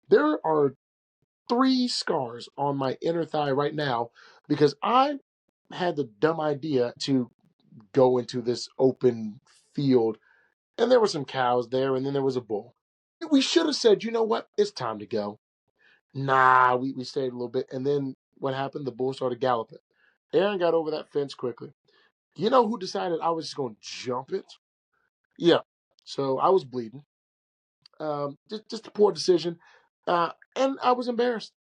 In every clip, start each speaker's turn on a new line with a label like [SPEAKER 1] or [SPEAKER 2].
[SPEAKER 1] There are 3 scars on my inner thigh right now because I had the dumb idea to go into this open field, and there were some cows there, and then there was a bull. We should have said, you know what, it's time to go. Nah, we stayed a little bit, and then what happened? The bull started galloping. Aaron got over that fence quickly. You know who decided I was just going to jump it? Yeah. So I was bleeding. Just a poor decision. And I was embarrassed.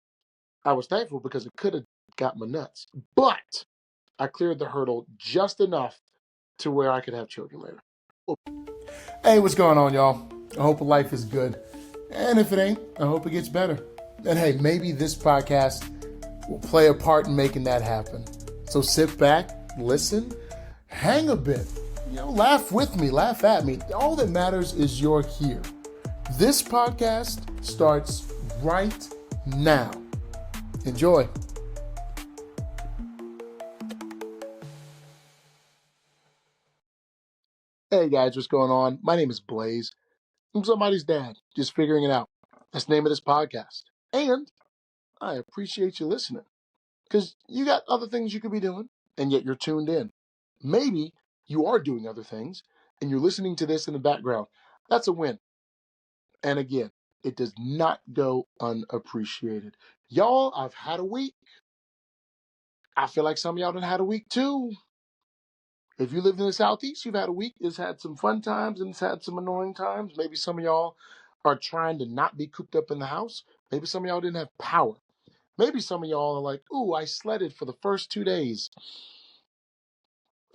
[SPEAKER 1] I was thankful because it could have got my nuts. But I cleared the hurdle just enough to where I could have children later.
[SPEAKER 2] Hey, what's going on, y'all? I hope life is good. And if it ain't, I hope it gets better. And hey, maybe this podcast will play a part in making that happen. So sit back, listen, hang a bit, laugh with me, laugh at me. All that matters is you're here. This podcast starts right now. Enjoy.
[SPEAKER 1] Hey guys, what's going on? My name is Blaze. I'm somebody's dad, just figuring it out. That's the name of this podcast. And I appreciate you listening because you got other things you could be doing, and yet you're tuned in. Maybe you are doing other things and you're listening to this in the background. That's a win. And again, it does not go unappreciated. Y'all, I've had a week. I feel like some of y'all done had a week too. If you lived in the Southeast, you've had a week. It's had some fun times and it's had some annoying times. Maybe some of y'all are trying to not be cooped up in the house. Maybe some of y'all didn't have power. Maybe some of y'all are like, ooh, I sledded for the first 2 days.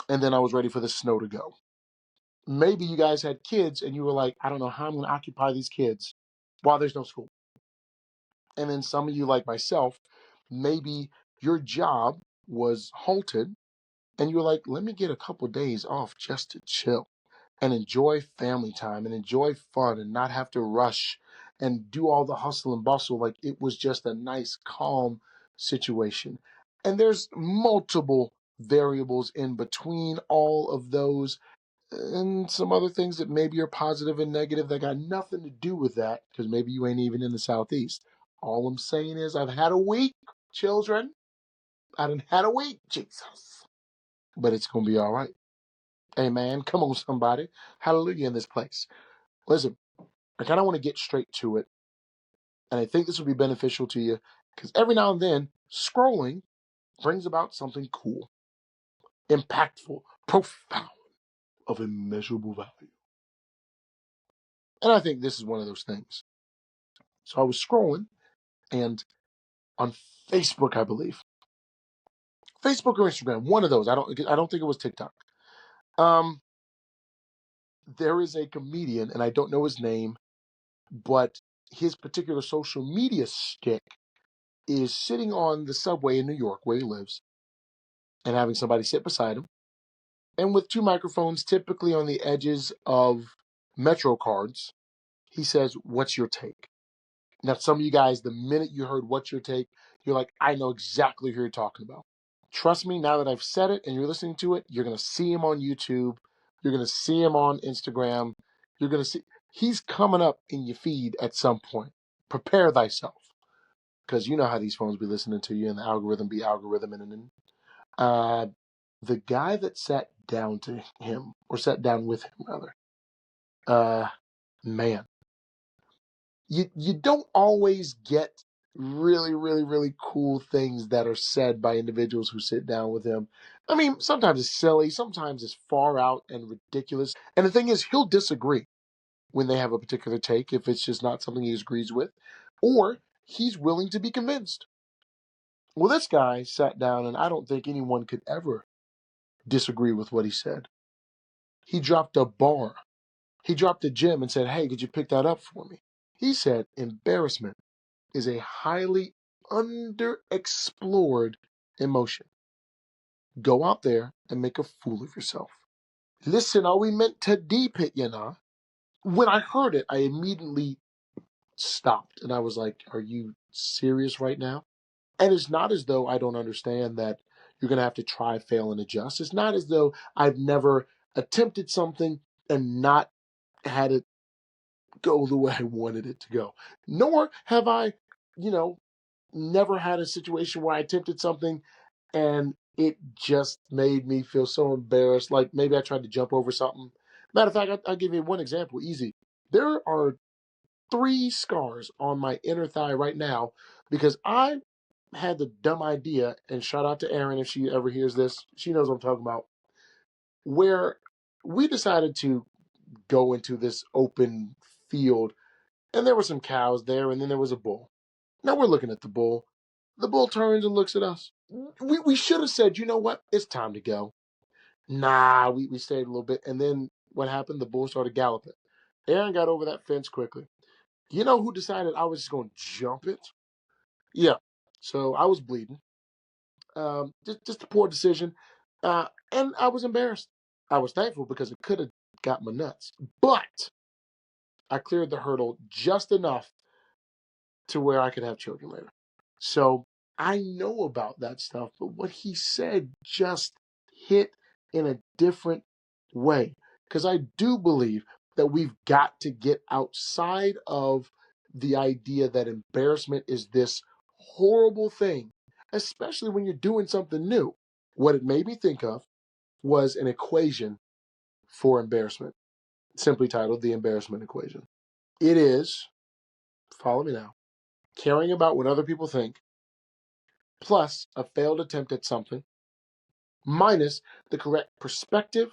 [SPEAKER 1] And then I was ready for the snow to go. Maybe you guys had kids and you were like, I don't know how I'm going to occupy these kids while there's no school. And then some of you, like myself, maybe your job was halted and you were like, let me get a couple days off just to chill and enjoy family time and enjoy fun and not have to rush and do all the hustle and bustle. Like it was just a nice, calm situation. And there's multiple variables in between all of those and some other things that maybe are positive and negative that got nothing to do with that because maybe you ain't even in the Southeast. All I'm saying is I've had a week, children. I done had a week, Jesus. But it's going to be all right. Amen. Come on, somebody. Hallelujah in this place. Listen, I kind of want to get straight to it. And I think this will be beneficial to you because every now and then, scrolling brings about something cool, impactful, profound, of immeasurable value. And I think this is one of those things. So I was scrolling and on Facebook, I believe. Facebook or Instagram, one of those. I don't think it was TikTok. Um, there is a comedian, and I don't know his name, but his particular social media stick is sitting on the subway in New York where he lives and having somebody sit beside him. And with 2 microphones, typically on the edges of Metro cards, he says, "What's your take?" Now, some of you guys, the minute you heard "What's your take," you're like, I know exactly who you're talking about. Trust me, now that I've said it and you're listening to it, you're going to see him on YouTube. You're going to see him on Instagram. You're going to see, he's coming up in your feed at some point. Prepare thyself. Because you know how these phones be listening to you and the algorithm be algorithming. The guy that sat down to him, or sat down with him rather, man, you don't always get really, really, really cool things that are said by individuals who sit down with him. I mean, sometimes it's silly, sometimes it's far out and ridiculous. And the thing is, he'll disagree when they have a particular take if it's just not something he agrees with, or he's willing to be convinced. Well, this guy sat down, and I don't think anyone could ever disagree with what he said. He dropped a bar. He dropped a gem and said, hey, could you pick that up for me? He said, embarrassment is a highly underexplored emotion. Go out there and make a fool of yourself. Listen, are we meant to deep it, you know? When I heard it, I immediately stopped and I was like, are you serious right now? And it's not as though I don't understand that you're going to have to try, fail, and adjust. It's not as though I've never attempted something and not had it go the way I wanted it to go. Nor have I, you know, never had a situation where I attempted something and it just made me feel so embarrassed. Like maybe I tried to jump over something. Matter of fact, I'll give you one example. Easy. There are 3 scars on my inner thigh right now because I had the dumb idea, and shout out to Erin if she ever hears this. She knows what I'm talking about. Where we decided to go into this open field, and there were some cows there, and then there was a bull. Now we're looking at the bull. The bull turns and looks at us. We should have said, you know what? It's time to go. Nah, we stayed a little bit. And then what happened? The bull started galloping. Aaron got over that fence quickly. You know who decided I was just going to jump it? Yeah. So I was bleeding. Just a poor decision. And I was embarrassed. I was thankful because it could have got my nuts. But I cleared the hurdle just enough to where I could have children later. So I know about that stuff, but what he said just hit in a different way. Because I do believe that we've got to get outside of the idea that embarrassment is this horrible thing, especially when you're doing something new. What it made me think of was an equation for embarrassment, simply titled the Embarrassment Equation. It is, follow me now, caring about what other people think, plus a failed attempt at something, minus the correct perspective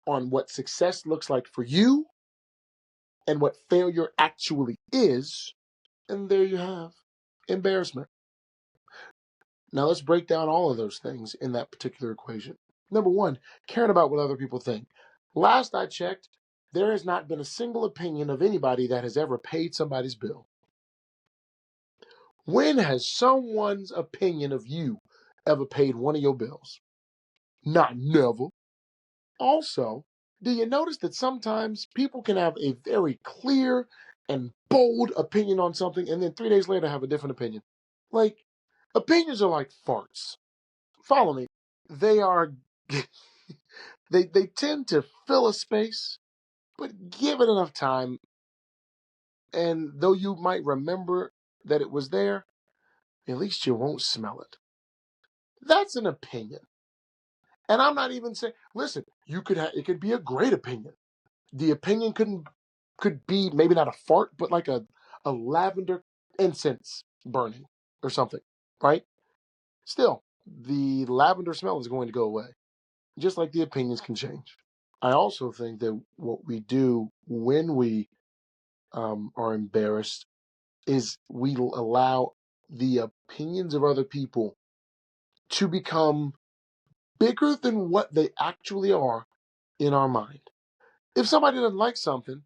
[SPEAKER 1] on what success looks like for you and what failure actually is. And there you have embarrassment. Now let's break down all of those things in that particular equation. Number one, caring about what other people think. Last I checked, there has not been a single opinion of anybody that has ever paid somebody's bill. When has someone's opinion of you ever paid one of your bills? Not never. Also, do you notice that sometimes people can have a very clear and bold opinion on something and then 3 days later have a different opinion? Like, opinions are like farts. Follow me. They are, they tend to fill a space, but give it enough time, and though you might remember that it was there, at least you won't smell it. That's an opinion. And I'm not even saying, listen, it could be a great opinion. The opinion could be maybe not a fart, but like a lavender incense burning or something, right? Still, the lavender smell is going to go away, just like the opinions can change. I also think that what we do when we are embarrassed is we allow the opinions of other people to become bigger than what they actually are in our mind. If somebody doesn't like something,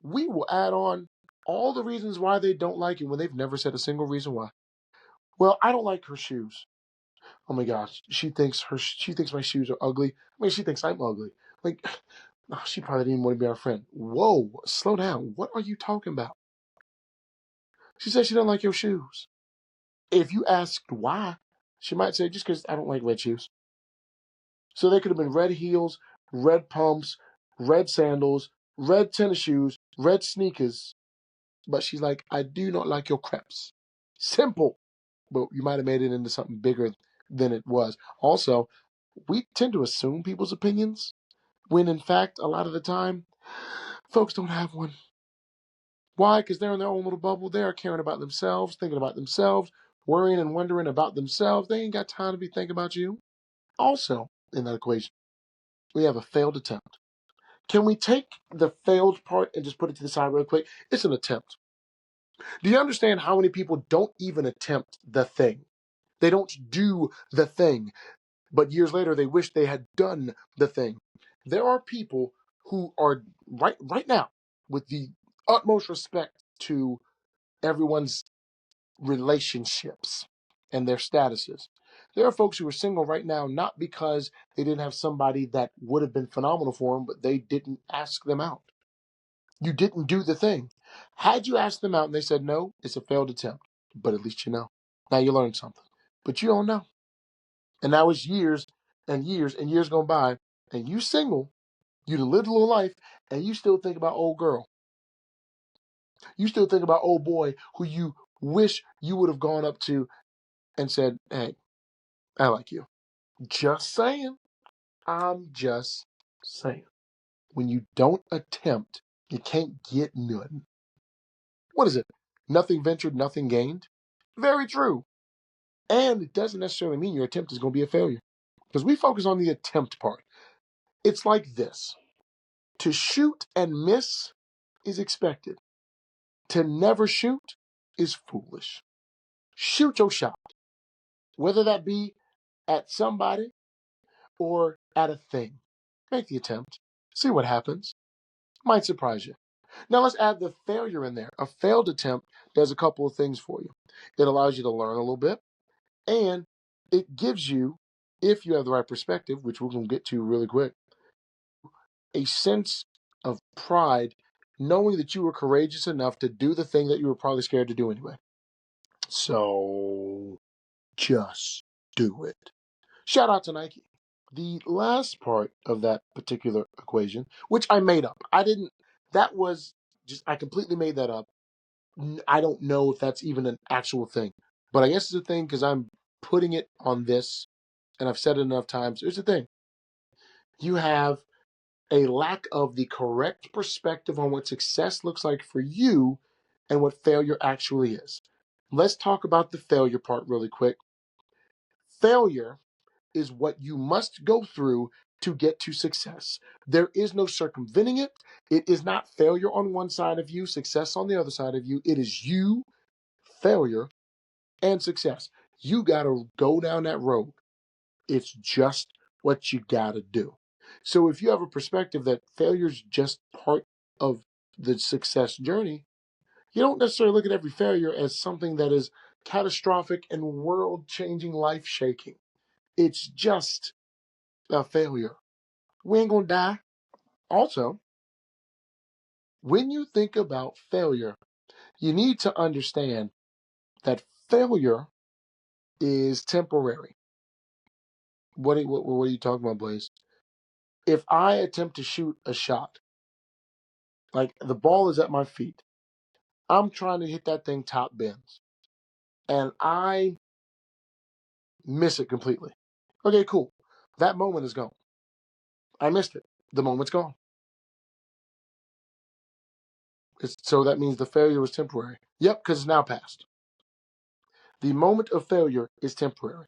[SPEAKER 1] we will add on all the reasons why they don't like it when they've never said a single reason why. Well, I don't like her shoes. Oh my gosh, she thinks my shoes are ugly. I mean, she thinks I'm ugly. Like, oh, she probably didn't even want to be our friend. Whoa, slow down. What are you talking about? She said she doesn't like your shoes. If you asked why, she might say just because I don't like red shoes. So they could have been red heels, red pumps, red sandals, red tennis shoes, red sneakers. But she's like, I do not like your crepes. Simple. But you might have made it into something bigger than it was. Also, we tend to assume people's opinions when in fact, a lot of the time, folks don't have one. Why? Because they're in their own little bubble. They are caring about themselves, thinking about themselves, worrying and wondering about themselves. They ain't got time to be thinking about you. Also, in that equation, we have a failed attempt. Can we take the failed part and just put it to the side real quick? It's an attempt. Do you understand how many people don't even attempt the thing? They don't do the thing, but years later they wish they had done the thing. There are people who are right now, with the utmost respect to everyone's relationships and their statuses. There are folks who are single right now not because they didn't have somebody that would have been phenomenal for them, but they didn't ask them out. You didn't do the thing. Had you asked them out and they said no, it's a failed attempt. But at least you know. Now you learned something. But you don't know. And now it's years and years and years gone by, and you single, you done lived a little life, and you still think about old girl. You still think about old boy who you wish you would have gone up to and said, hey, I like you. Just saying. I'm just saying. When you don't attempt, you can't get nothing. What is it? Nothing ventured, nothing gained? Very true. And it doesn't necessarily mean your attempt is going to be a failure. Because we focus on the attempt part. It's like this. To shoot and miss is expected. To never shoot is foolish. Shoot your shot. Whether that be at somebody or at a thing. Make the attempt. See what happens. Might surprise you. Now let's add the failure in there. A failed attempt does a couple of things for you. It allows you to learn a little bit, and it gives you, if you have the right perspective, which we're going to get to really quick, a sense of pride knowing that you were courageous enough to do the thing that you were probably scared to do anyway. So just do it. Shout out to Nike. The last part of that particular equation, which I made up. That was just, I completely made that up. I don't know if that's even an actual thing, but I guess it's a thing because I'm putting it on this and I've said it enough times. It's a thing. You have a lack of the correct perspective on what success looks like for you and what failure actually is. Let's talk about the failure part really quick. Failure is what you must go through to get to success. There is no circumventing it. It is not failure on one side of you, success on the other side of you. It is you, failure, and success. You got to go down that road. It's just what you got to do. So if you have a perspective that failure is just part of the success journey, you don't necessarily look at every failure as something that is catastrophic and world-changing, life-shaking. It's just a failure. We ain't gonna die. Also, when you think about failure, you need to understand that failure is temporary. What are you talking about, Blaze? If I attempt to shoot a shot, like the ball is at my feet, I'm trying to hit that thing top bins, and I miss it completely. Okay, cool. That moment is gone. I missed it. The moment's gone. So that means the failure was temporary. Yep, because it's now past. The moment of failure is temporary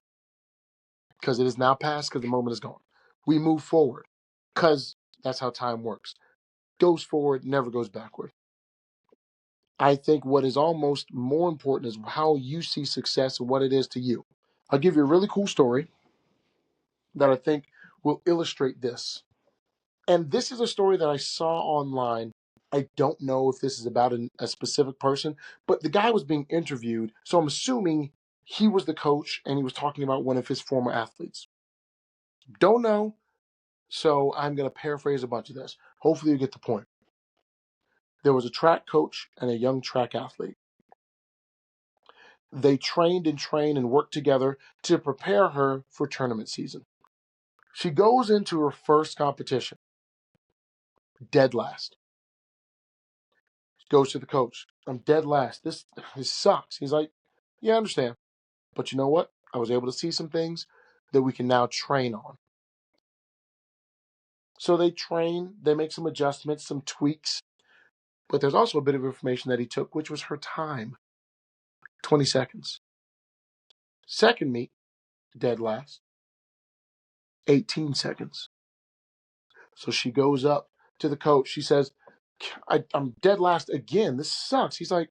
[SPEAKER 1] because it is now past because the moment is gone. We move forward because that's how time works. Goes forward, never goes backward. I think what is almost more important is how you see success and what it is to you. I'll give you a really cool story that I think will illustrate this. And this is a story that I saw online. I don't know if this is about a specific person, but the guy was being interviewed. So I'm assuming he was the coach and he was talking about one of his former athletes. Don't know. So I'm going to paraphrase a bunch of this. Hopefully you get the point. There was a track coach and a young track athlete. They trained and worked together to prepare her for tournament season. She goes into her first competition, dead last. Goes to the coach. I'm dead last. This sucks. He's like, yeah, I understand. But you know what? I was able to see some things that we can now train on. So they train, they make some adjustments, some tweaks. But there's also a bit of information that he took, which was her time. 20 seconds. Second meet, dead last. 18 seconds. So she goes up to the coach. She says, I'm dead last again. This sucks. He's like,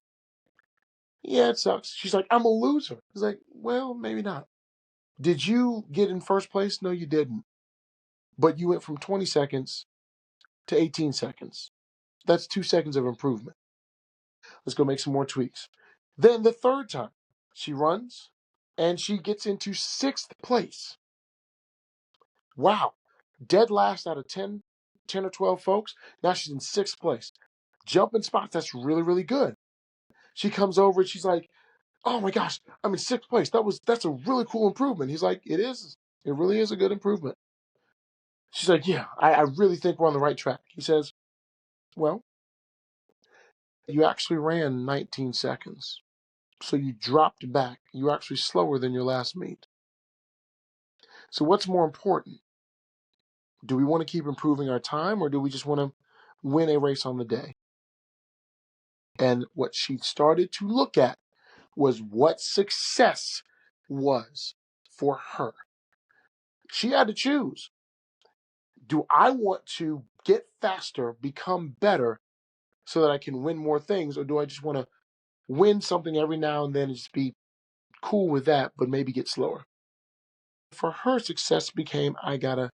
[SPEAKER 1] yeah, it sucks. She's like, I'm a loser. He's like, well, maybe not. Did you get in first place? No, you didn't. But you went from 20 seconds to 18 seconds. That's 2 seconds of improvement. Let's go make some more tweaks. Then the third time, she runs and she gets into sixth place. Wow. Dead last out of 10 or 12 folks. Now she's in sixth place. Jumping spots, that's really, really good. She comes over and she's like, oh my gosh, I'm in sixth place. That's a really cool improvement. He's like, it is. It really is a good improvement. She's like, yeah, I really think we're on the right track. He says, well, You actually ran 19 seconds. So you dropped back. You're actually slower than your last meet. So what's more important? Do we want to keep improving our time, or do we just want to win a race on the day? And what she started to look at was what success was for her. She had to choose. Do I want to get faster, become better, so that I can win more things, or do I just want to win something every now and then and just be cool with that, but maybe get slower? For her, success became, I gotta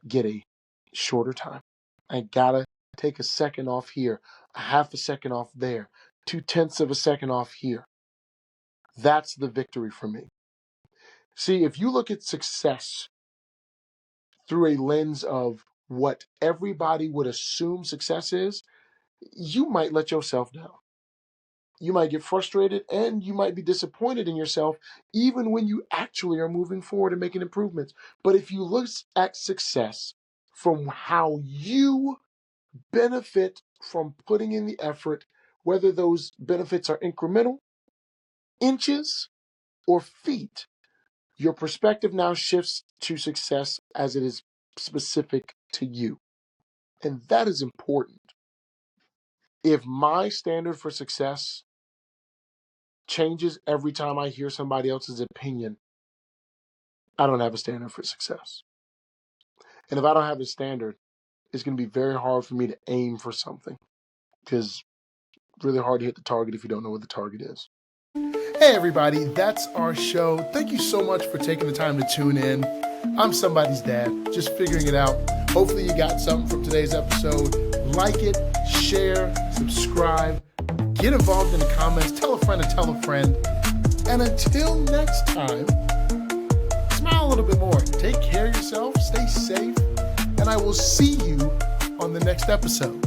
[SPEAKER 1] get a shorter time. I gotta take a second off here, a half a second off there, 2/10 of a second off here. That's the victory for me. See, if you look at success through a lens of what everybody would assume success is, you might let yourself down. You might get frustrated and you might be disappointed in yourself even when you actually are moving forward and making improvements. But if you look at success from how you benefit from putting in the effort, whether those benefits are incremental, inches, or feet, your perspective now shifts to success as it is specific to you. And that is important. If my standard for success changes every time I hear somebody else's opinion, I don't have a standard for success. And if I don't have a standard, it's going to be very hard for me to aim for something, because it's really hard to hit the target if you don't know what the target is.
[SPEAKER 2] Hey everybody, that's our show. Thank you so much for taking the time to tune in. I'm somebody's dad, just figuring it out. Hopefully you got something from today's episode. Like it, share, subscribe, get involved in the comments, tell a friend to tell a friend. And until next time, smile a little bit more. Take care of yourself, stay safe, and I will see you on the next episode.